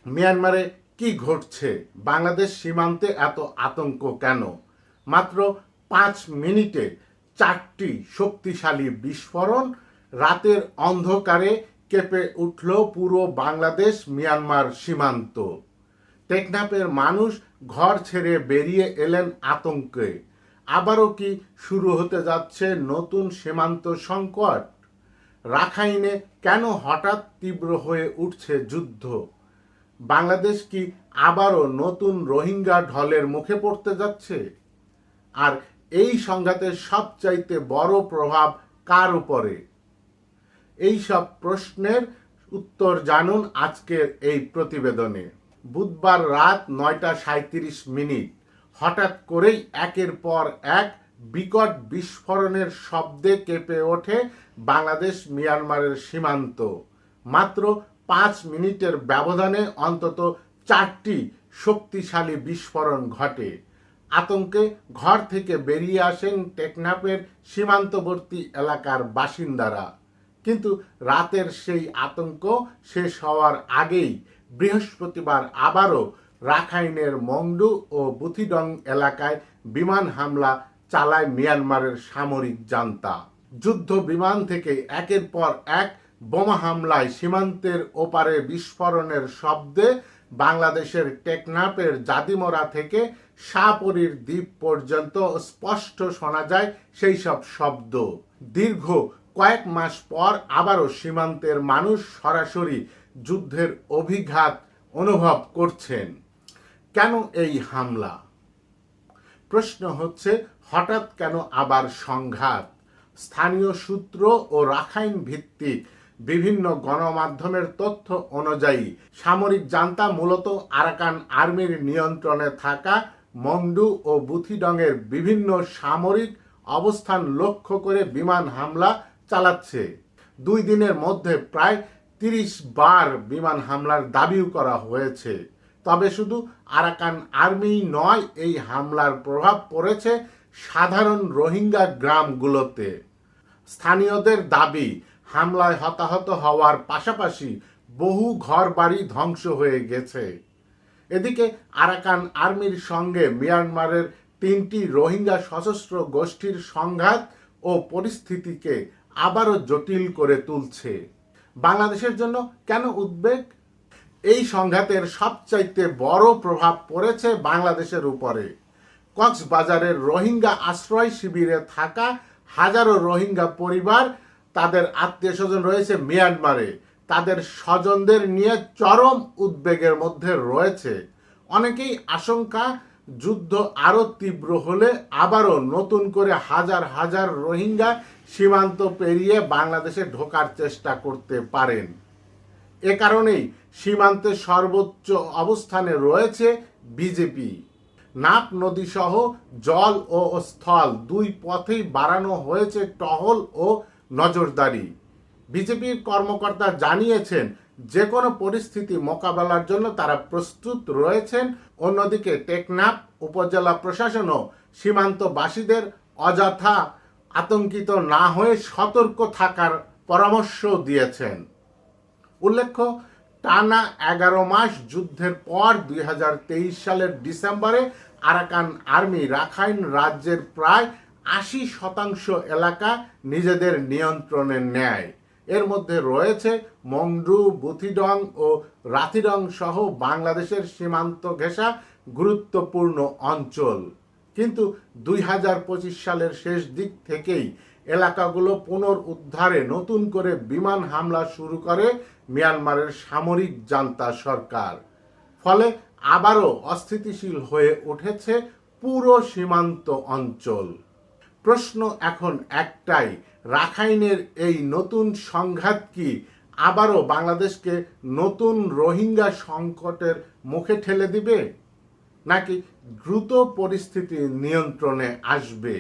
মিয়ানমারে কি ঘটছে? বাংলাদেশ সীমান্তে এত আতঙ্ক কেন? মাত্র 5 মিনিটে 4টি শক্তিশালী বিস্ফোরণ, রাতের অন্ধকারে কেঁপে উঠল পুরো বাংলাদেশ মিয়ানমার সীমান্ত। টেকনাফের মানুষ ঘর ছেড়ে বেরিয়ে এলেন আতঙ্কে। আবারও কি শুরু হতে যাচ্ছে নতুন সীমান্ত সংকট? রাখাইনে কেন হঠাৎ তীব্র হয়ে উঠছে যুদ্ধ? বাংলাদেশ কি আবারও নতুন রোহিঙ্গা ঢলের মুখে পড়তে যাচ্ছে? আর এই সংঘাতের সবচাইতে বড় প্রভাব কার উপরে? এই সব প্রশ্নের উত্তর জানুন আজকের এই প্রতিবেদনে। বুধবার রাত 9টা 37 মিনিট হঠাৎ করেই একের পর এক বিকট বিস্ফোরণের শব্দে কেঁপে ওঠে বাংলাদেশ মিয়ানমারের সীমান্ত। মাত্র 5 মিনিটের ব্যবধানে অন্তত 4টি শক্তিশালী বিস্ফোরণ ঘটে। আতঙ্কে ঘর থেকে বেরিয়ে আসেন টেকনাফের সীমান্তবর্তী এলাকার বাসিন্দারা। কিন্তু রাতের সেই আতঙ্ক শেষ হওয়ার আগেই বৃহস্পতিবার আবারও রাখাইনের মংডু ও বুথিডং এলাকায় বিমান হামলা চালায় মিয়ানমারের সামরিক জান্তা। যুদ্ধ বিমান থেকে একের পর এক বোমা হামলায় সীমান্তের ওপারে বিস্ফোরণের শব্দে বাংলাদেশের টেকনাফের জাদিমরা থেকে শাহপরীর দ্বীপ পর্যন্ত স্পষ্ট শোনা যায় সেই সব শব্দ। দীর্ঘ কয়েক মাস পর আবারও সীমান্তের মানুষ সরাসরি যুদ্ধের অভিঘাত অনুভব করছেন। কেন এই হামলা? প্রশ্ন হচ্ছে, হঠাৎ কেন আবার সংঘাত? স্থানীয় সূত্র ও রাখাইন ভিত্তিক বিভিন্ন গণমাধ্যমের তথ্য অনুযায়ী সামরিক জান্তা মূলত আরাকান আর্মির নিয়ন্ত্রণে থাকা মংডু ও বুথিডংয়ের বিভিন্ন সামরিক অবস্থান লক্ষ্য করে বিমান হামলা চালাচ্ছে। 2 দিনের মধ্যে প্রায় 30 বার বিমান হামলার দাবিও করা হয়েছে। তবে শুধু আরাকান আর্মি নয়, এই হামলার প্রভাব পড়েছে সাধারণ রোহিঙ্গা গ্রামগুলোতে। স্থানীয়দের দাবি, হামলায় হতাহত হওয়ার পাশাপাশি বহু ঘরবাড়ি ধ্বংস হয়ে গেছে। এদিকে আরাকান আর্মির সঙ্গে মিয়ানমারের 3টি রোহিঙ্গা সশস্ত্র গোষ্ঠীর সংঘাত ও পরিস্থিতিকে আবারও জটিল করে তুলছে। বাংলাদেশের জন্য কেন উদ্বেগ? এই সংঘাতের সবচাইতে বড় প্রভাব পড়েছে বাংলাদেশের উপরে। কক্সবাজারের রোহিঙ্গা আশ্রয় শিবিরে থাকা হাজারো রোহিঙ্গা পরিবার, তাদের আত্মীয় স্বজন রয়েছে মিয়ানমারে, তাদের স্বজনদের নিয়ে চরম উদ্বেগের মধ্যে রয়েছে। অনেকেই আশঙ্কা, যুদ্ধ আরও তীব্র হলে আবারও নতুন করে হাজার হাজার রোহিঙ্গা সীমান্ত পেরিয়ে বাংলাদেশে ঢোকার চেষ্টা করতে পারেন। এ কারণেই সীমান্তে সর্বোচ্চ অবস্থানে রয়েছে বিজেপি। নাপ নদী সহ জল ও স্থল 2 পথেই বাড়ানো হয়েছে টহল ও নজরদারি। বিজেপির কর্মকর্তা জানিয়েছেন, যে কোনো পরিস্থিতি মোকাবেলার জন্য তারা প্রস্তুত রয়েছেন। অন্যদিকে টেকনাফ উপজেলা প্রশাসনও সীমান্তবাসীদের অযথা আতঙ্কিত না হয়ে সতর্ক থাকার পরামর্শ দিয়েছেন। উল্লেখ্য, টানা 11 মাস যুদ্ধের পর 2023 সালের ডিসেম্বরে আরাকান আর্মি রাখাইন রাজ্যের প্রায় 80% এলাকা নিজেদের নিয়ন্ত্রণে নেয়। এর মধ্যে রয়েছে মংডু, বুথিডং ও রাতিডং সহ বাংলাদেশের সীমান্ত ঘেঁষা গুরুত্বপূর্ণ অঞ্চল। কিন্তু 2025 সালের শেষ দিক থেকেই এলাকাগুলো পুনরুদ্ধারে নতুন করে বিমান হামলা শুরু করে মিয়ানমারের সামরিক জান্তা সরকার। ফলে আবারও অস্থিতিশীল হয়ে উঠেছে পুরো সীমান্ত অঞ্চল। প্রশ্ন এখন একটাই, রাখাইনের এই নতুন সংঘাত কি আবারও বাংলাদেশকে নতুন রোহিঙ্গা সংকটের মুখে ঠেলে দিবে, নাকি দ্রুত পরিস্থিতি নিয়ন্ত্রণে আসবে?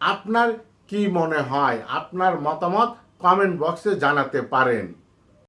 আপনার কি মনে হয়? আপনার মতামত কমেন্ট বক্সে জানাতে পারেন।